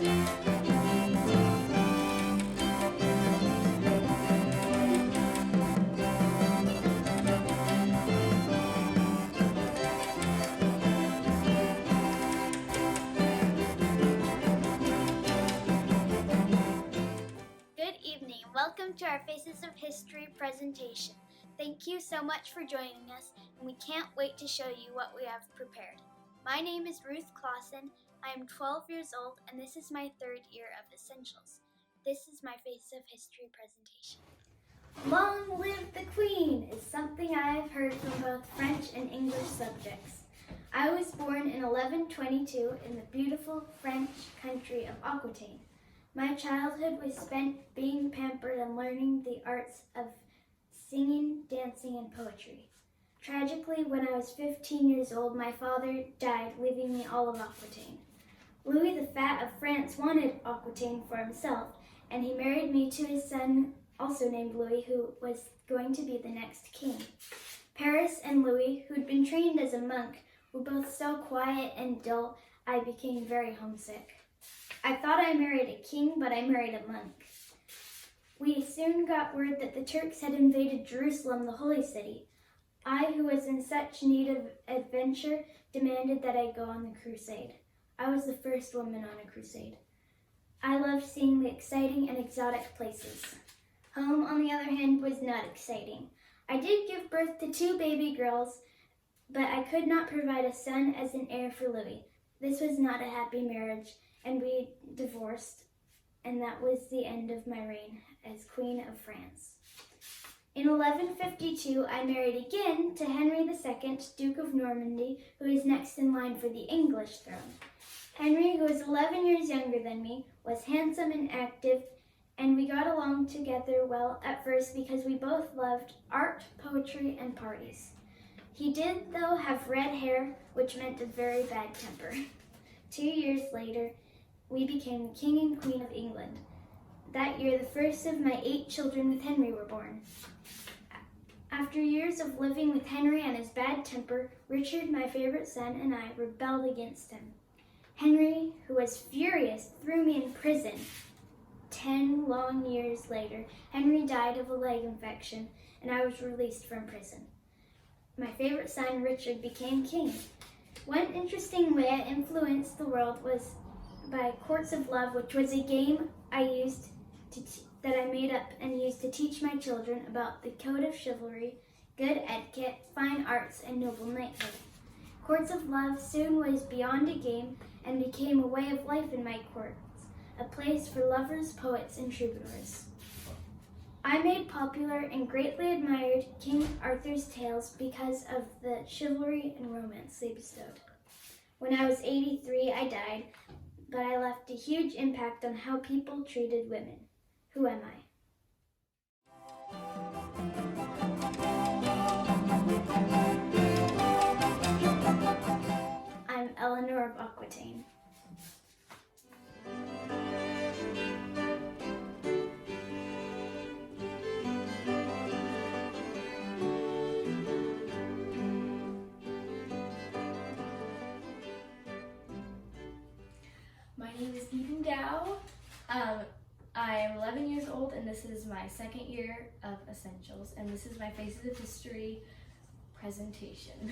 Good evening. Welcome to our Faces of History presentation. Thank you so much for joining us, and we can't wait to show you what we have prepared. My name is Ruth Clausen. I am 12 years old, and this is my third year of Essentials. This is my Faces of History presentation. Long live the Queen is something I have heard from both French and English subjects. I was born in 1122 in the beautiful French country of Aquitaine. My childhood was spent being pampered and learning the arts of singing, dancing, and poetry. Tragically, when I was 15 years old, my father died, leaving me all of Aquitaine. Louis the Fat of France wanted Aquitaine for himself, and he married me to his son, also named Louis, who was going to be the next king. Paris and Louis, who'd been trained as a monk, were both so quiet and dull, I became very homesick. I thought I married a king, but I married a monk. We soon got word that the Turks had invaded Jerusalem, the holy city. I, who was in such need of adventure, demanded that I go on the crusade. I was the first woman on a crusade. I loved seeing the exciting and exotic places. Home, on the other hand, was not exciting. I did give birth to 2 baby girls, but I could not provide a son as an heir for Louis. This was not a happy marriage, and we divorced, and that was the end of my reign as Queen of France. In 1152, I married again to Henry II, Duke of Normandy, who is next in line for the English throne. Henry, who was 11 years younger than me, was handsome and active, and we got along together well at first because we both loved art, poetry, and parties. He did, though, have red hair, which meant a very bad temper. 2 years later, we became the King and Queen of England. That year, the first of my 8 children with Henry were born. After years of living with Henry and his bad temper, Richard, my favorite son, and I rebelled against him. Henry, who was furious, threw me in prison. 10 long years later, Henry died of a leg infection, and I was released from prison. My favorite son, Richard, became king. One interesting way I influenced the world was by Courts of Love, which was a game that I made up and used to teach my children about the code of chivalry, good etiquette, fine arts, and noble knighthood. Courts of Love soon was beyond a game and became a way of life in my courts, a place for lovers, poets, and troubadours. I made popular and greatly admired King Arthur's tales because of the chivalry and romance they bestowed. When I was 83, I died, but I left a huge impact on how people treated women. Who am I? I'm Eleanor of Aquitaine. My name is Lynden. I am 11 years old, and this is my second year of Essentials, and this is my Faces of History presentation.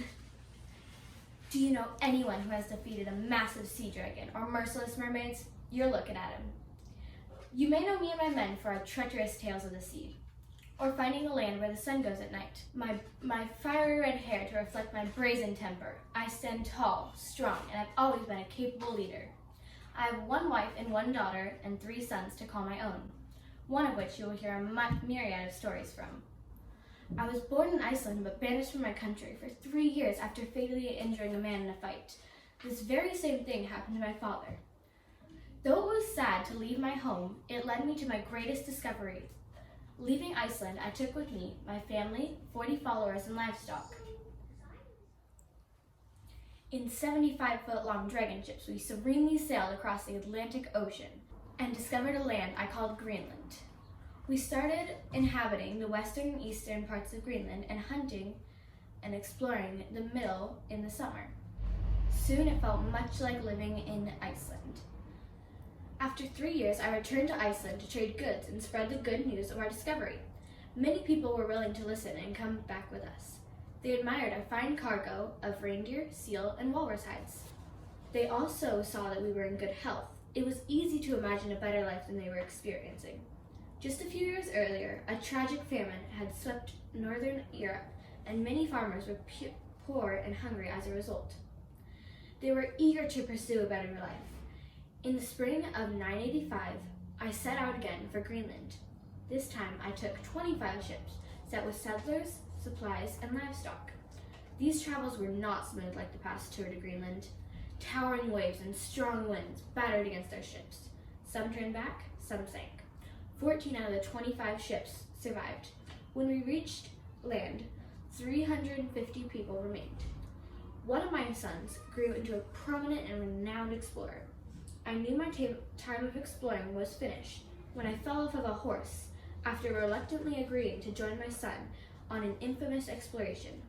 Do you know anyone who has defeated a massive sea dragon or merciless mermaids? You're looking at him. You may know me and my men for our treacherous tales of the sea, or finding a land where the sun goes at night. My fiery red hair to reflect my brazen temper. I stand tall, strong, and I've always been a capable leader. I have 1 wife and 1 daughter and 3 sons to call my own, one of which you will hear a myriad of stories from. I was born in Iceland but banished from my country for 3 years after fatally injuring a man in a fight. This very same thing happened to my father. Though it was sad to leave my home, it led me to my greatest discovery. Leaving Iceland, I took with me my family, 40 followers, and livestock. In 75-foot-long dragon ships, we serenely sailed across the Atlantic Ocean and discovered a land I called Greenland. We started inhabiting the western and eastern parts of Greenland and hunting and exploring the middle in the summer. Soon it felt much like living in Iceland. After 3 years, I returned to Iceland to trade goods and spread the good news of our discovery. Many people were willing to listen and come back with us. They admired our fine cargo of reindeer, seal, and walrus hides. They also saw that we were in good health. It was easy to imagine a better life than they were experiencing. Just a few years earlier, a tragic famine had swept northern Europe, and many farmers were poor and hungry as a result. They were eager to pursue a better life. In the spring of 985, I set out again for Greenland. This time I took 25 ships set with settlers, supplies, and livestock. These travels were not smooth like the past tour to Greenland. Towering waves and strong winds battered against our ships. Some turned back, some sank. 14 out of the 25 ships survived. When we reached land, 350 people remained. One of my sons grew into a prominent and renowned explorer. I knew my time of exploring was finished when I fell off of a horse after reluctantly agreeing to join my son on an infamous exploration.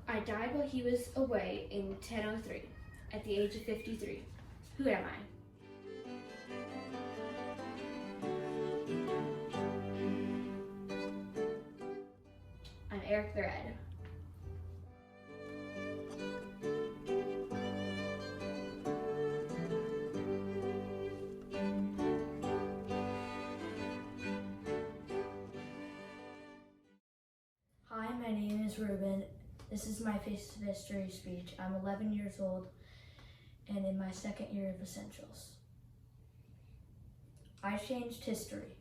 I died while he was away in 1003 at the age of 53. Who am I? I'm Eric the Red. Hi, my name is Ruben. This is my Face of History speech. I'm 11 years old and in my second year of Essentials. I changed history.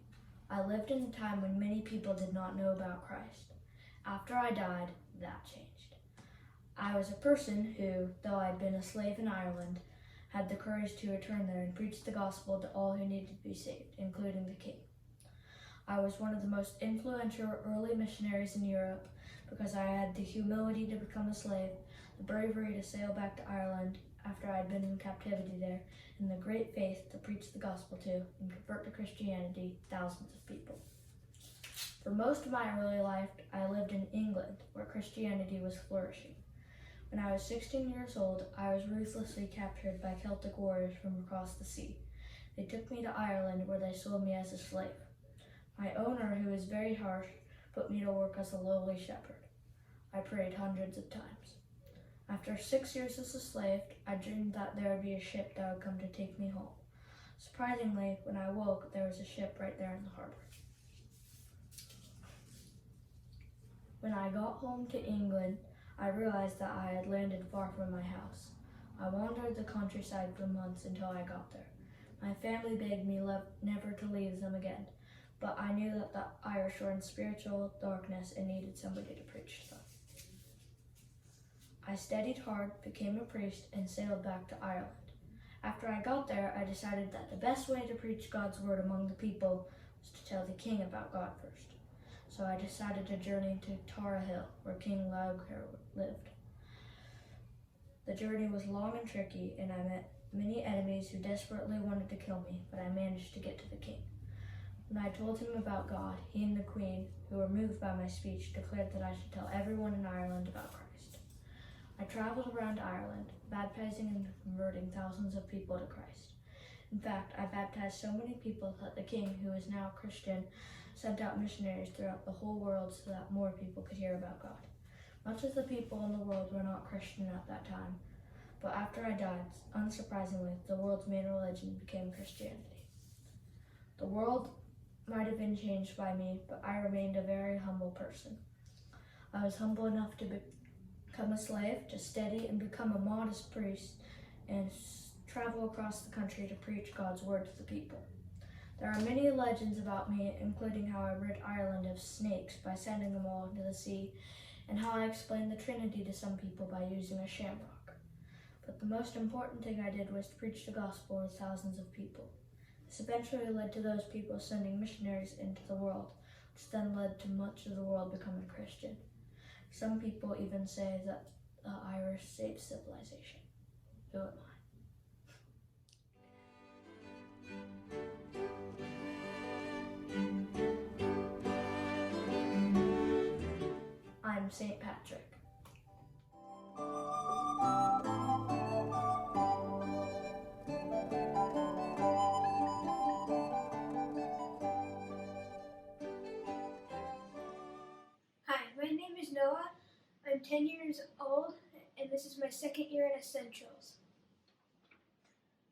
I lived in a time when many people did not know about Christ. After I died, that changed. I was a person who, though I'd been a slave in Ireland, had the courage to return there and preach the gospel to all who needed to be saved, including the king. I was one of the most influential early missionaries in Europe because I had the humility to become a slave, the bravery to sail back to Ireland after I had been in captivity there, and the great faith to preach the gospel to and convert to Christianity thousands of people. For most of my early life, I lived in England, where Christianity was flourishing. When I was 16 years old, I was ruthlessly captured by Celtic warriors from across the sea. They took me to Ireland, where they sold me as a slave. My owner, who was very harsh, put me to work as a lowly shepherd. I prayed hundreds of times. After 6 years as a slave, I dreamed that there would be a ship that would come to take me home. Surprisingly, when I woke, there was a ship right there in the harbor. When I got home to England, I realized that I had landed far from my house. I wandered the countryside for months until I got there. My family begged me never to leave them again, but I knew that the Irish were in spiritual darkness and needed somebody to preach to them. I studied hard, became a priest, and sailed back to Ireland. After I got there, I decided that the best way to preach God's word among the people was to tell the king about God first. So I decided to journey to Tara Hill, where King Laogaire lived. The journey was long and tricky, and I met many enemies who desperately wanted to kill me, but I managed to get to the king. When I told him about God, he and the queen, who were moved by my speech, declared that I should tell everyone in Ireland about Christ. I traveled around Ireland, baptizing and converting thousands of people to Christ. In fact, I baptized so many people that the king, who is now Christian, sent out missionaries throughout the whole world so that more people could hear about God. Much of the people in the world were not Christian at that time, but after I died, unsurprisingly, the world's main religion became Christianity. The world might have been changed by me, but I remained a very humble person. I was humble enough to become a slave, to study and become a modest priest, and travel across the country to preach God's word to the people. There are many legends about me, including how I rid Ireland of snakes by sending them all into the sea, and how I explained the Trinity to some people by using a shamrock. But the most important thing I did was to preach the gospel to thousands of people. This eventually led to those people sending missionaries into the world, which then led to much of the world becoming Christian. Some people even say that the Irish saved civilization. Who am I? I'm St. Patrick. 10 years old, and this is my second year in Essentials.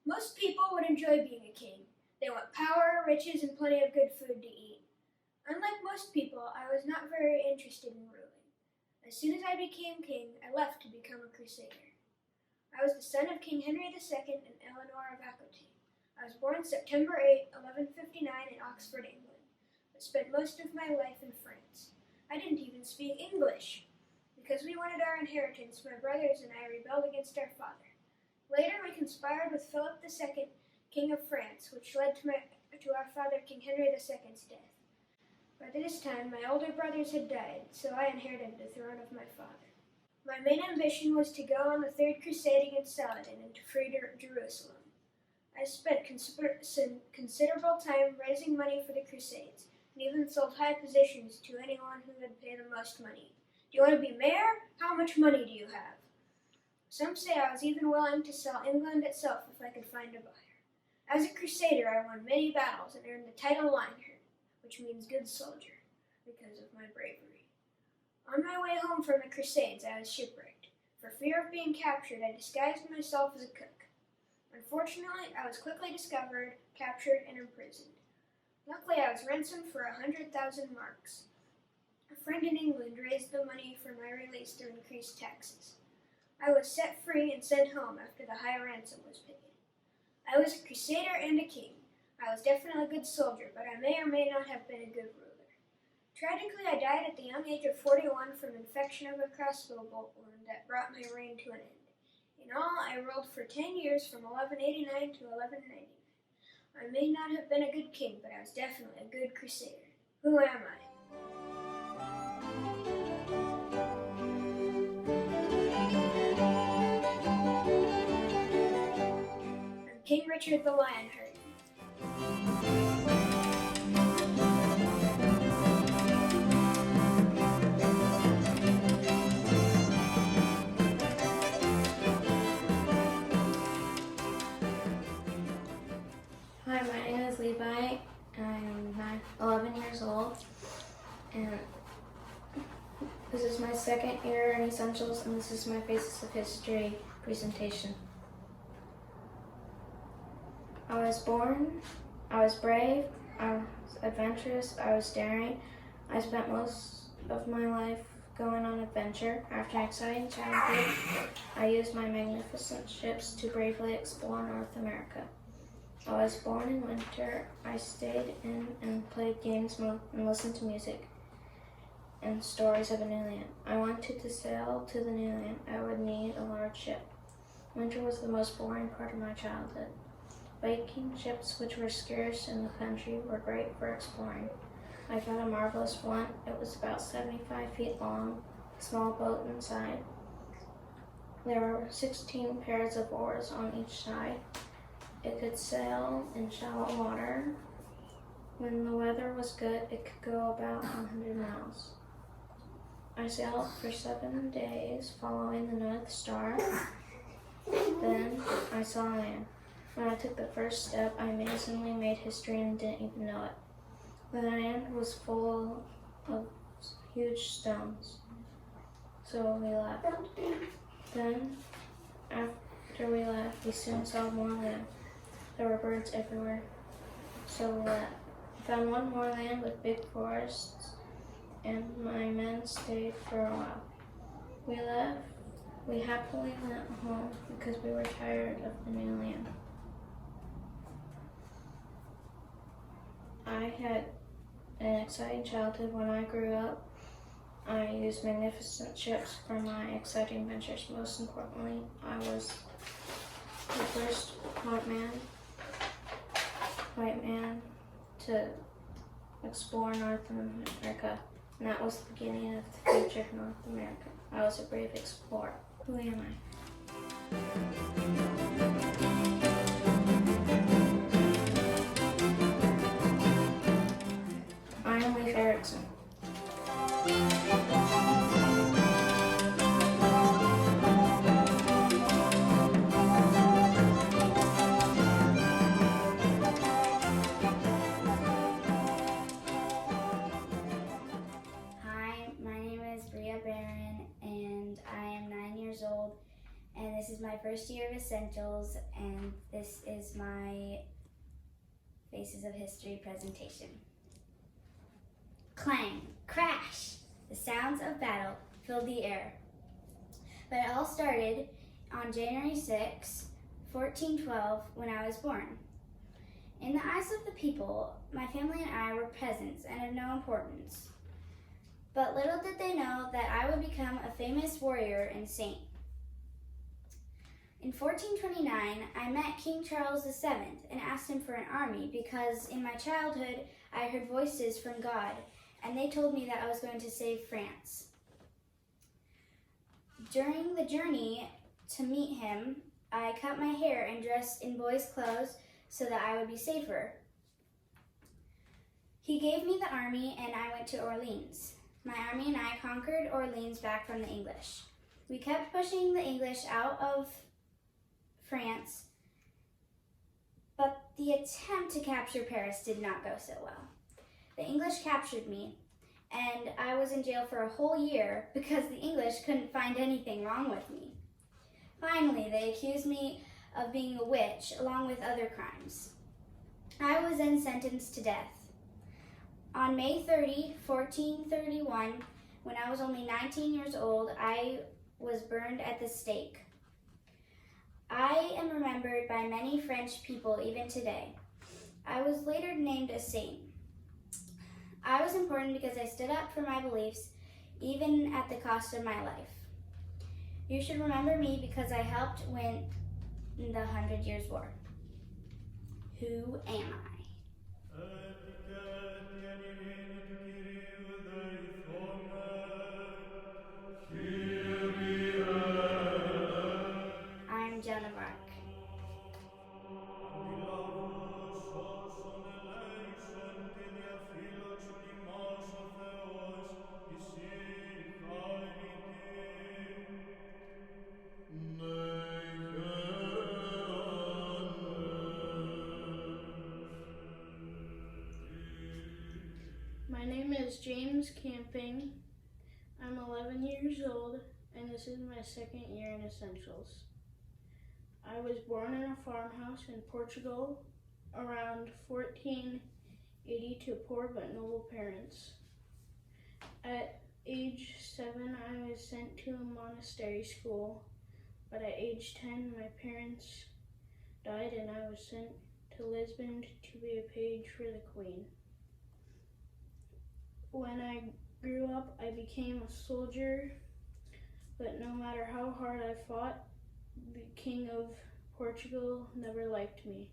Most people would enjoy being a king. They want power, riches, and plenty of good food to eat. Unlike most people, I was not very interested in ruling. As soon as I became king, I left to become a crusader. I was the son of King Henry II and Eleanor of Aquitaine. I was born September 8, 1159 in Oxford, England, but spent most of my life in France. I didn't even speak English. Because we wanted our inheritance, my brothers and I rebelled against our father. Later, we conspired with Philip II, King of France, which led to our father, King Henry II's death. By this time, my older brothers had died, so I inherited the throne of my father. My main ambition was to go on the Third Crusade against Saladin and to free Jerusalem. I spent considerable time raising money for the Crusades, and even sold high positions to anyone who would pay the most money. Do you want to be mayor? How much money do you have? Some say I was even willing to sell England itself if I could find a buyer. As a crusader, I won many battles and earned the title Lynden, which means good soldier, because of my bravery. On my way home from the Crusades, I was shipwrecked. For fear of being captured, I disguised myself as a cook. Unfortunately, I was quickly discovered, captured, and imprisoned. Luckily, I was ransomed for 100,000 marks. A friend in England raised the money for my release through increased taxes. I was set free and sent home after the high ransom was paid. I was a crusader and a king. I was definitely a good soldier, but I may or may not have been a good ruler. Tragically, I died at the young age of 41 from infection of a crossbow bolt wound that brought my reign to an end. In all, I ruled for 10 years from 1189 to 1199. I may not have been a good king, but I was definitely a good crusader. Who am I? I'm King Richard the Lionheart. Hi, my name is Levi. I'm 11 years old, and this is my second year in Essentials, and this is my Faces of History presentation. I was brave, I was adventurous, I was daring. I spent most of my life going on adventure. After an exciting childhood, I used my magnificent ships to bravely explore North America. I was born in winter. I stayed in and played games and listened to music and stories of a new land. I wanted to sail to the new land. I would need a large ship. Winter was the most boring part of my childhood. Viking ships, which were scarce in the country, were great for exploring. I got a marvelous one. It was about 75 feet long, a small boat inside. There were 16 pairs of oars on each side. It could sail in shallow water. When the weather was good, it could go about 100 miles. I sailed for 7 days, following the North Star. Then I saw land. When I took the first step, I amazingly made history and didn't even know it. The land was full of huge stones. So we left. Then, after we left, we soon saw more land. There were birds everywhere. So we left. We found one more land with big forests, and my men stayed for a while. We left. We happily went home because we were tired of the new land. I had an exciting childhood. When I grew up, I used magnificent ships for my exciting adventures. Most importantly, I was the first white man to explore North America, and that was the beginning of the future of North America. I was a brave explorer. Who am I? I am Leif Erikson. Hi, my name is Bria Barron, and is my first year of Essentials, and this is my Faces of History presentation. Clang, crash! The sounds of battle filled the air. But it all started on January 6, 1412, when I was born. In the eyes of the people, my family and I were peasants and of no importance. But little did they know that I would become a famous warrior and saint. In 1429, I met King Charles VII and asked him for an army because in my childhood I heard voices from God and they told me that I was going to save France. During the journey to meet him, I cut my hair and dressed in boys' clothes so that I would be safer. He gave me the army and I went to Orleans. My army and I conquered Orleans back from the English. We kept pushing the English out of France, but the attempt to capture Paris did not go so well. The English captured me, and I was in jail for a whole year because the English couldn't find anything wrong with me. Finally, they accused me of being a witch along with other crimes. I was then sentenced to death. On May 30, 1431, when I was only 19 years old, I was burned at the stake. I am remembered by many French people even today. I was later named a saint. I was important because I stood up for my beliefs, even at the cost of my life. You should remember me because I helped win the 100 Years' War. Who am I? I'm Joan of Arc. My name is James Camping. I'm 11 years old, and this is my second year in Essentials. I was born in a farmhouse in Portugal around 1480 to poor but noble parents. At age 7, I was sent to a monastery school, but at age 10, my parents died and I was sent to Lisbon to be a page for the Queen. When I grew up, I became a soldier, but no matter how hard I fought, the King of Portugal never liked me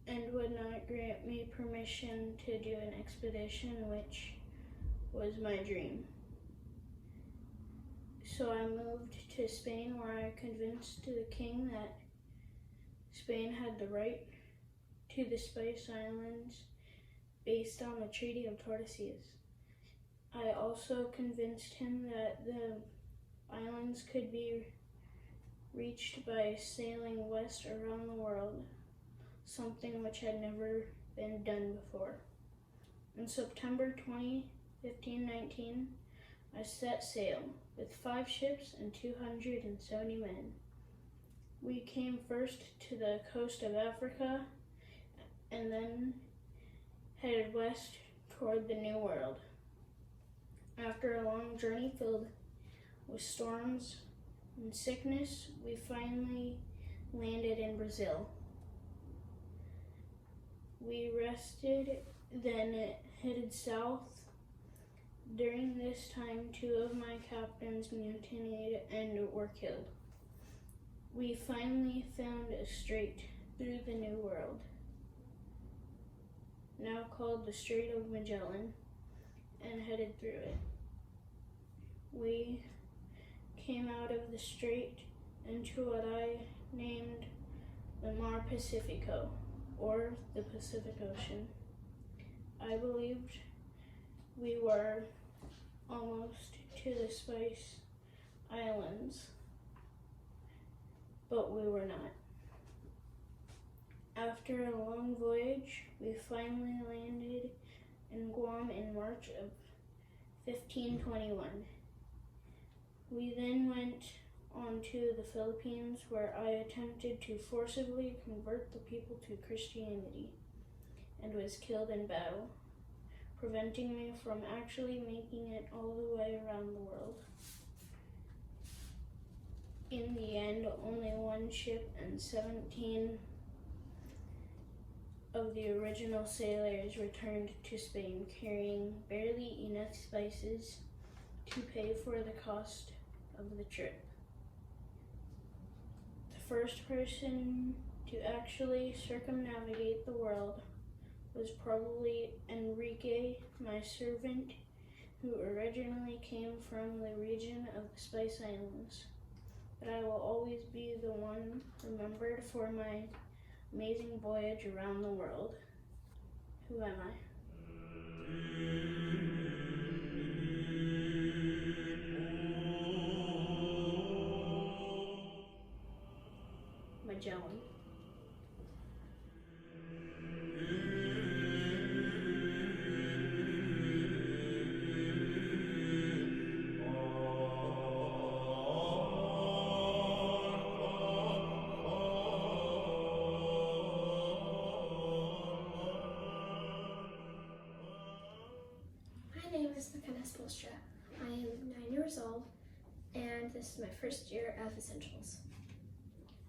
and would not grant me permission to do an expedition, which was my dream. So I moved to Spain, where I convinced the king that Spain had the right to the Spice Islands based on the Treaty of Tordesillas. I also convinced him that the islands could be reached by sailing west around the world, something which had never been done before. On September 20, 1519, I set sail with 5 ships and 270 men. We came first to the coast of Africa and then headed west toward the New World. After a long journey filled with storms and sickness, we finally landed in Brazil. We rested, then headed south. During this time, 2 of my captains mutinied and were killed. We finally found a strait through the New World, now called the Strait of Magellan, and headed through it. We came out of the strait into what I named the Mar Pacifico, or the Pacific Ocean. I believed we were almost to the Spice Islands, but we were not. After a long voyage, we finally landed in Guam in March of 1521. We then went onto the Philippines, where I attempted to forcibly convert the people to Christianity and was killed in battle, preventing me from actually making it all the way around the world. In the end, only one ship and 17 of the original sailors returned to Spain, carrying barely enough spices to pay for the cost of the trip. The first person to actually circumnavigate the world was probably Enrique, my servant, who originally came from the region of the Spice Islands. But I will always be the one remembered for my amazing voyage around the world. Who am I? Magellan. My name is McKenna Spolstra. I am 9 years old, and this is my first year of Essentials.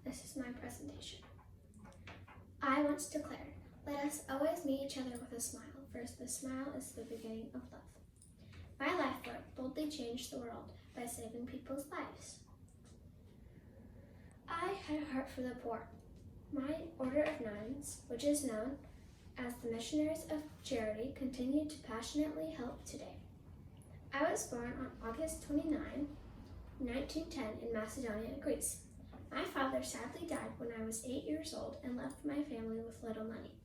This is my presentation. I once declared, let us always meet each other with a smile, for the smile is the beginning of love. My life work boldly changed the world by saving people's lives. I had a heart for the poor. My Order of Nuns, which is known as the Missionaries of Charity, continue to passionately help today. I was born on August 29, 1910 in Macedonia, Greece. My father sadly died when I was 8 years old and left my family with little money.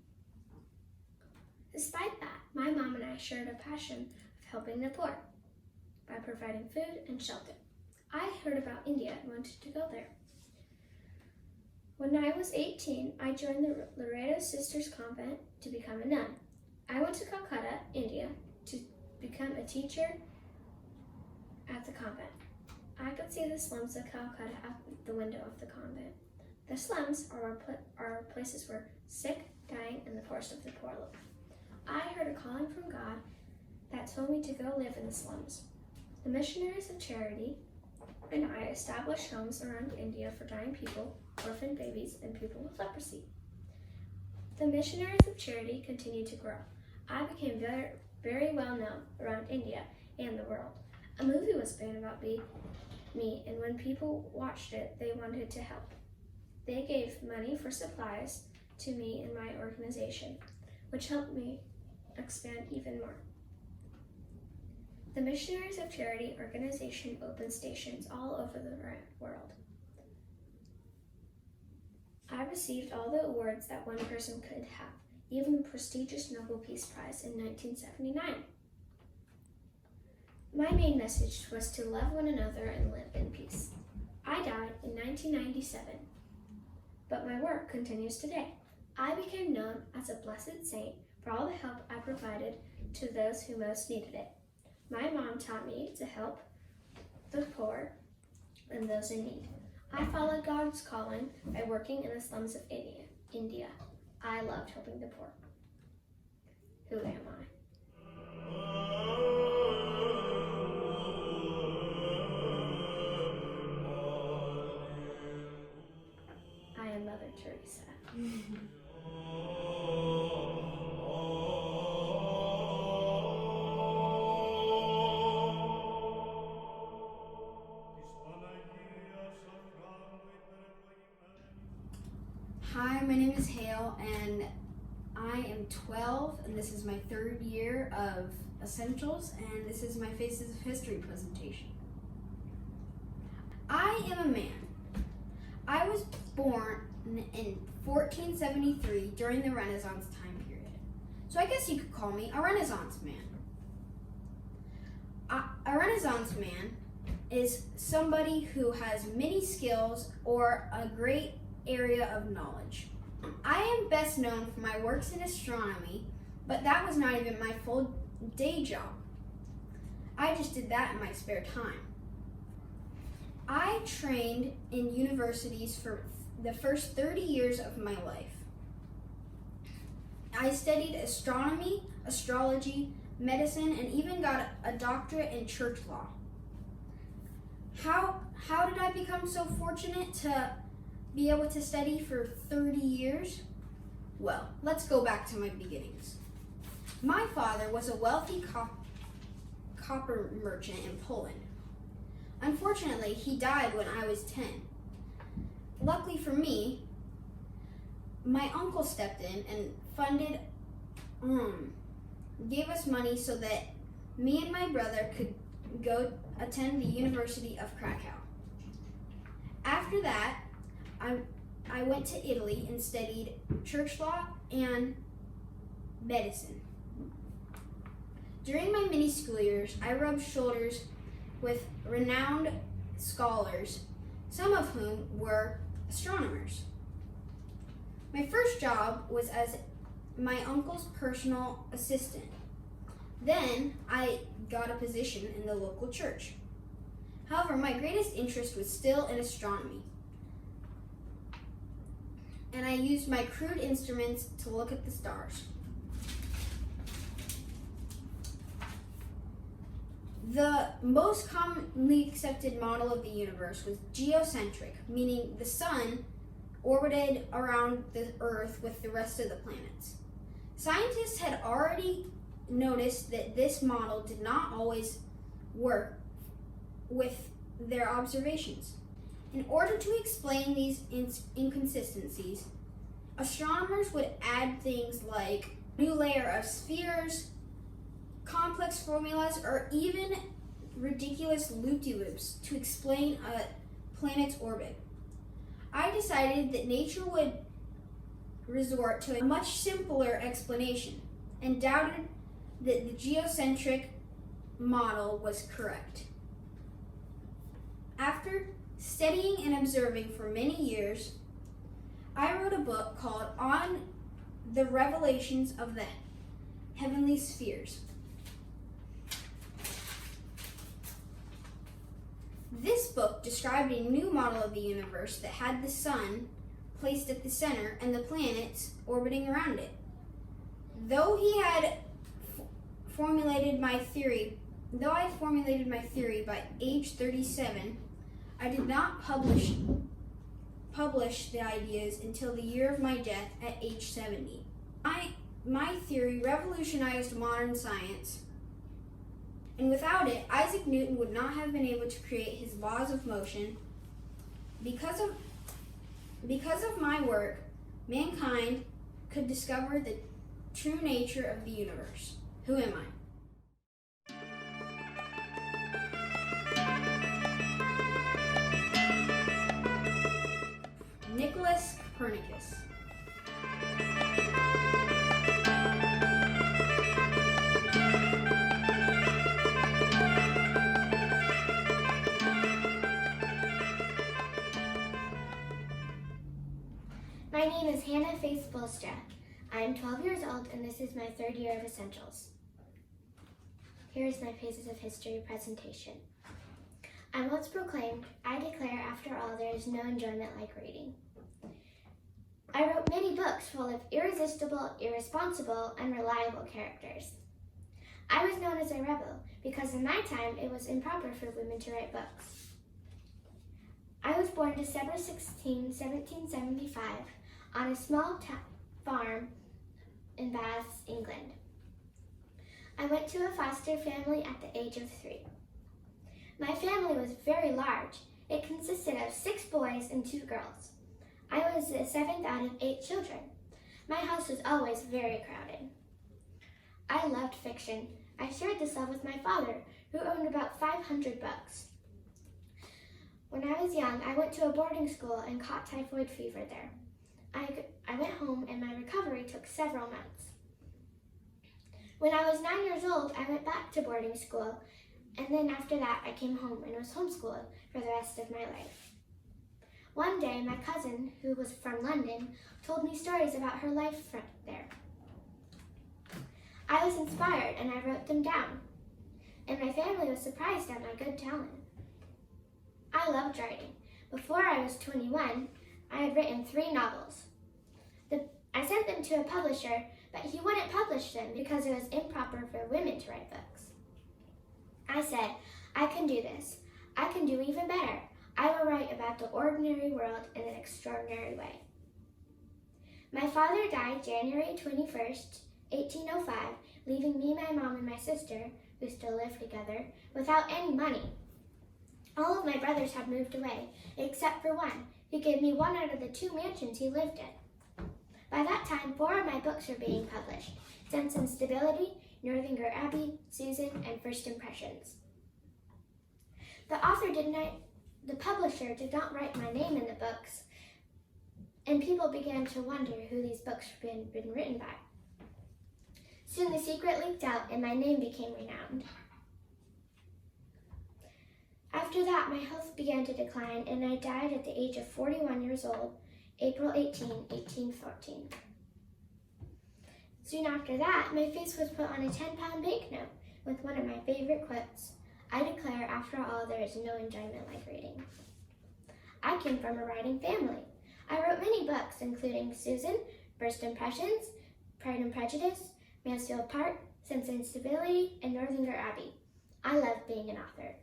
Despite that, my mom and I shared a passion of helping the poor by providing food and shelter. I heard about India and wanted to go there. When I was 18, I joined the Loreto Sisters Convent to become a nun. I went to Calcutta, India, to become a teacher at the convent. I could see the slums of Calcutta out the window of the convent. The slums are places where sick, dying, and the poorest of the poor live. I heard a calling from God that told me to go live in the slums. The Missionaries of Charity and I established homes around India for dying people, orphan babies, and people with leprosy. The Missionaries of Charity continued to grow. I became very, very well known around India and the world. A movie was made about me, and when people watched it, they wanted to help. They gave money for supplies to me and my organization, which helped me expand even more. The Missionaries of Charity organization opens stations all over the world. I received all the awards that one person could have, even the prestigious Nobel Peace Prize in 1979. My main message was to love one another and live in peace. I died in 1997, but my work continues today. I became known as a blessed saint for all the help I provided to those who most needed it. My mom taught me to help the poor and those in need. I followed God's calling by working in the slums of India. I loved helping the poor. Who am I? I am Mother Teresa. Hi, my name is Hale, and I am 12, and this is my third year of Essentials, and this is my Faces of History presentation. I am a man. I was born in 1473 during the Renaissance time period, so I guess you could call me a Renaissance man. A Renaissance man is somebody who has many skills or a great area of knowledge. I am best known for my works in astronomy, but that was not even my full day job. I just did that in my spare time. I trained in universities for the first 30 years of my life. I studied astronomy, astrology, medicine, and even got a doctorate in church law. How did I become so fortunate to be able to study for 30 years? Well, let's go back to my beginnings. My father was a wealthy copper merchant in Poland. Unfortunately, he died when I was 10. Luckily for me, my uncle stepped in and gave us money so that me and my brother could go attend the University of Krakow. After that, I went to Italy and studied church law and medicine. During my mini school years, I rubbed shoulders with renowned scholars, some of whom were astronomers. My first job was as my uncle's personal assistant. Then I got a position in the local church. However, my greatest interest was still in astronomy, and I used my crude instruments to look at the stars. The most commonly accepted model of the universe was geocentric, meaning the sun orbited around the Earth with the rest of the planets. Scientists had already noticed that this model did not always work with their observations. In order to explain these inconsistencies, astronomers would add things like a new layer of spheres, complex formulas, or even ridiculous loop-de-loops to explain a planet's orbit. I decided that nature would resort to a much simpler explanation and doubted that the geocentric model was correct. After studying and observing for many years, I wrote a book called On the Revelations of the Heavenly Spheres. This book described a new model of the universe that had the sun placed at the center and the planets orbiting around it. Though I formulated my theory by age 37, I did not publish the ideas until the year of my death at age 70. My theory revolutionized modern science, and without it, Isaac Newton would not have been able to create his laws of motion. Because of my work, mankind could discover the true nature of the universe. Who am I? Nicholas Copernicus. My name is Hannah Faith Bolstra. I am 12 years old and this is my third year of Essentials. Here is my Phases of History presentation. I once proclaimed, I declare after all there is no enjoyment like reading. I wrote many books full of irresistible, irresponsible, and reliable characters. I was known as a rebel because in my time it was improper for women to write books. I was born December 16, 1775 on a small farm in Bath, England. I went to a foster family at the age of 3. My family was very large. It consisted of 6 boys and 2 girls. I was the 7th out of 8 children. My house was always very crowded. I loved fiction. I shared this love with my father, who owned about 500 books. When I was young, I went to a boarding school and caught typhoid fever there. I went home and my recovery took several months. When I was 9 years old, I went back to boarding school, and then after that, I came home and was homeschooled for the rest of my life. One day, my cousin, who was from Lynden, told me stories about her life there. I was inspired and I wrote them down, and my family was surprised at my good talent. I loved writing. Before I was 21, I had written 3 novels. I sent them to a publisher, but he wouldn't publish them because it was improper for women to write books. I said, I can do this. I can do even better. I will write about the ordinary world in an extraordinary way. My father died January 21st, 1805, leaving me, my mom, and my sister, who still lived together, without any money. All of my brothers had moved away, except for one, who gave me one out of the 2 mansions he lived in. By that time, 4 of my books were being published: Sense and Stability, Northanger Abbey, Susan, and First Impressions. The publisher did not write my name in the books, and people began to wonder who these books had been written by. Soon the secret leaked out and my name became renowned. After that, my health began to decline and I died at the age of 41 years old, April 18, 1814. Soon after that, my face was put on a 10-pound banknote with one of my favorite quotes: I declare, after all, there is no enjoyment like reading. I came from a writing family. I wrote many books, including Susan, First Impressions, Pride and Prejudice, Mansfield Park, Sense and Stability, and Northanger Abbey. I love being an author.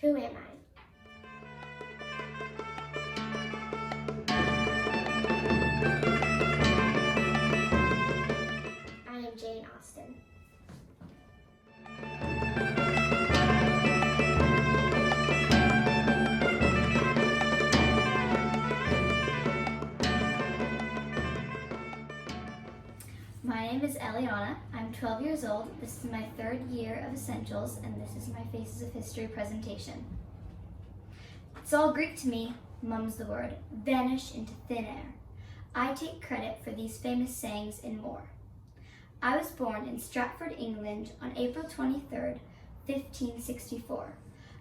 Who am I? I am Jane Austen. My name is Eliana. I'm 12 years old. This is my 3rd year of Essentials, and this is my Faces of History presentation. It's all Greek to me, mum's the word, vanish into thin air. I take credit for these famous sayings and more. I was born in Stratford, England on April 23rd, 1564,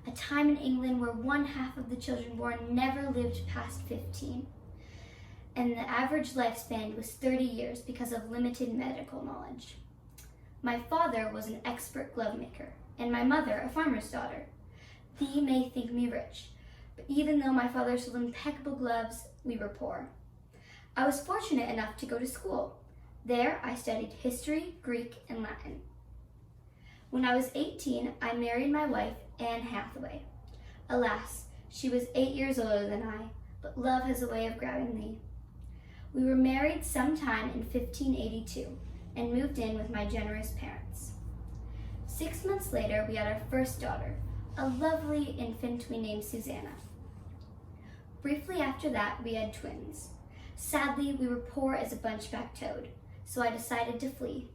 a time in England where 1/2 of the children born never lived past 15. And the average lifespan was 30 years because of limited medical knowledge. My father was an expert glove maker, and my mother a farmer's daughter. Thee may think me rich, but even though my father sold impeccable gloves, we were poor. I was fortunate enough to go to school. There I studied history, Greek, and Latin. When I was 18, I married my wife, Anne Hathaway. Alas, she was 8 years older than I, but love has a way of grabbing thee. We were married sometime in 1582 and moved in with my generous parents. 6 months later, we had our first daughter, a lovely infant we named Susanna. Briefly after that, we had twins. Sadly, we were poor as a bunchback toad, so I decided to flee.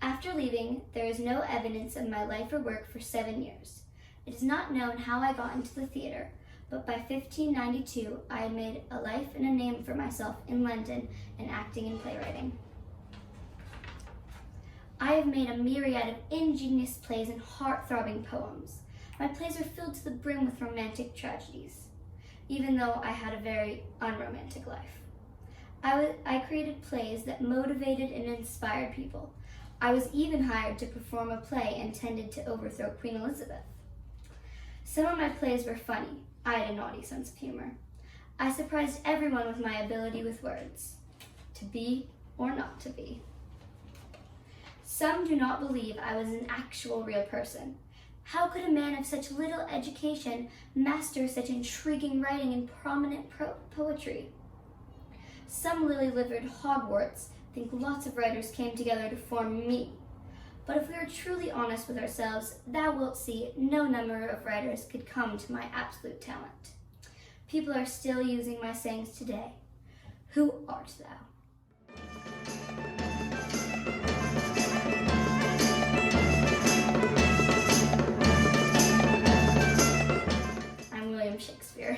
After leaving, there is no evidence of my life or work for 7 years. It is not known how I got into the theater, but by 1592, I had made a life and a name for myself in London in acting and playwriting. I have made a myriad of ingenious plays and heart-throbbing poems. My plays are filled to the brim with romantic tragedies, even though I had a very unromantic life. I created plays that motivated and inspired people. I was even hired to perform a play intended to overthrow Queen Elizabeth. Some of my plays were funny. I had a naughty sense of humor. I surprised everyone with my ability with words. To be or not to be. Some do not believe I was an actual real person. How could a man of such little education master such intriguing writing and prominent poetry? Some lily-livered Hogwarts think lots of writers came together to form me. But if we are truly honest with ourselves, thou wilt see no number of writers could come to my absolute talent. People are still using my sayings today. Who art thou? I'm William Shakespeare.